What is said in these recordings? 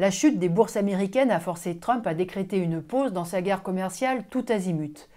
La chute des bourses américaines a forcé Trump à décréter une pause dans sa guerre commerciale tout azimut.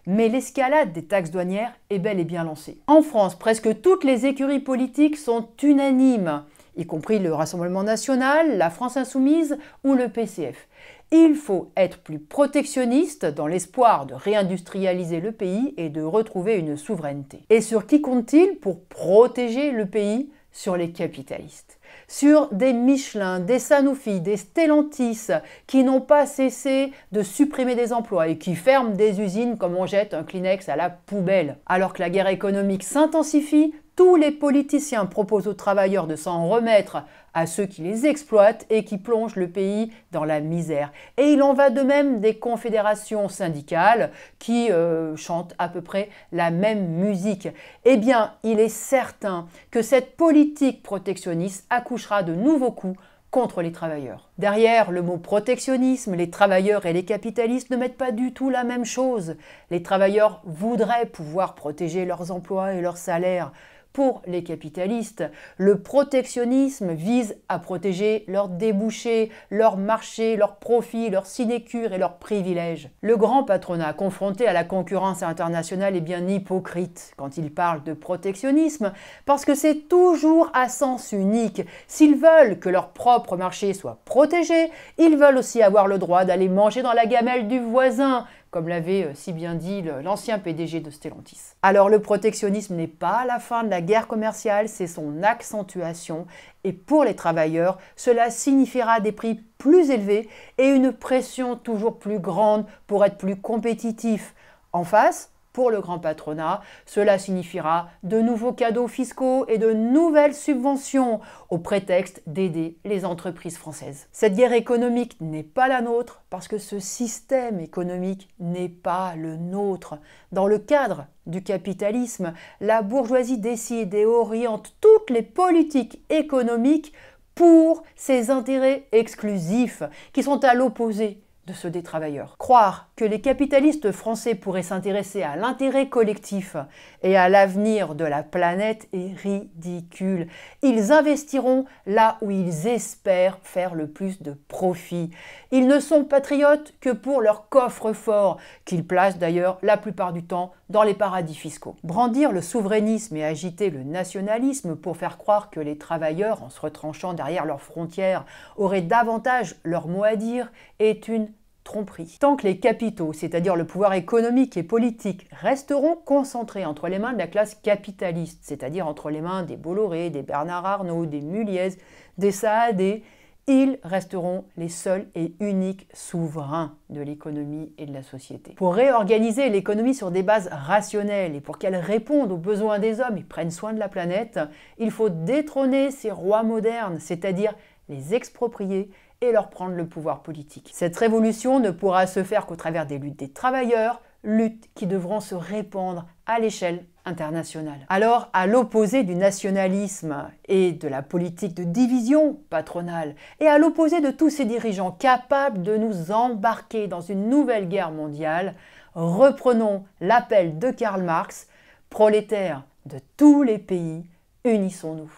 Mais l'escalade des taxes douanières est bel et bien lancée. En France, presque toutes les écuries politiques sont unanimes, y compris le Rassemblement national, la France insoumise ou le PCF. Il faut être plus protectionniste dans l'espoir de réindustrialiser le pays et de retrouver une souveraineté. Et sur qui compte-t-il pour protéger le pays? Sur les capitalistes. Sur des Michelin, des Sanofi, des Stellantis qui n'ont pas cessé de supprimer des emplois et qui ferment des usines comme on jette un Kleenex à la poubelle. Alors que la guerre économique s'intensifie, tous les politiciens proposent aux travailleurs de s'en remettre à ceux qui les exploitent et qui plongent le pays dans la misère. Et il en va de même des confédérations syndicales qui chantent à peu près la même musique. Eh bien, il est certain que cette politique protectionniste accouchera de nouveaux coups contre les travailleurs. Derrière le mot protectionnisme, les travailleurs et les capitalistes ne mettent pas du tout la même chose. Les travailleurs voudraient pouvoir protéger leurs emplois et leurs salaires. Pour les capitalistes, le protectionnisme vise à protéger leurs débouchés, leurs marchés, leurs profits, leurs sinécures et leurs privilèges. Le grand patronat, confronté à la concurrence internationale, est bien hypocrite quand il parle de protectionnisme, parce que c'est toujours à sens unique. S'ils veulent que leur propre marché soit protégé, ils veulent aussi avoir le droit d'aller manger dans la gamelle du voisin, comme l'avait si bien dit l'ancien PDG de Stellantis. Alors le protectionnisme n'est pas la fin de la guerre commerciale, c'est son accentuation. Et pour les travailleurs, cela signifiera des prix plus élevés et une pression toujours plus grande pour être plus compétitif. En face, pour le grand patronat, cela signifiera de nouveaux cadeaux fiscaux et de nouvelles subventions au prétexte d'aider les entreprises françaises. Cette guerre économique n'est pas la nôtre parce que ce système économique n'est pas le nôtre. Dans le cadre du capitalisme, la bourgeoisie décide et oriente toutes les politiques économiques pour ses intérêts exclusifs qui sont à l'opposé de ceux des travailleurs. Croire que les capitalistes français pourraient s'intéresser à l'intérêt collectif et à l'avenir de la planète est ridicule. Ils investiront là où ils espèrent faire le plus de profit. Ils ne sont patriotes que pour leur coffre-fort, qu'ils placent d'ailleurs la plupart du temps dans les paradis fiscaux. Brandir le souverainisme et agiter le nationalisme pour faire croire que les travailleurs, en se retranchant derrière leurs frontières, auraient davantage leur mot à dire est une tromperie. Tant que les capitaux, c'est-à-dire le pouvoir économique et politique, resteront concentrés entre les mains de la classe capitaliste, c'est-à-dire entre les mains des Bolloré, des Bernard Arnault, des Muliez, des Saadé, ils resteront les seuls et uniques souverains de l'économie et de la société. Pour réorganiser l'économie sur des bases rationnelles et pour qu'elle réponde aux besoins des hommes et prenne soin de la planète, il faut détrôner ces rois modernes, c'est-à-dire les exproprier et leur prendre le pouvoir politique. Cette révolution ne pourra se faire qu'au travers des luttes des travailleurs, luttes qui devront se répandre à l'échelle internationale. Alors, à l'opposé du nationalisme et de la politique de division patronale, et à l'opposé de tous ces dirigeants capables de nous embarquer dans une nouvelle guerre mondiale, reprenons l'appel de Karl Marx, prolétaires de tous les pays, unissons-nous.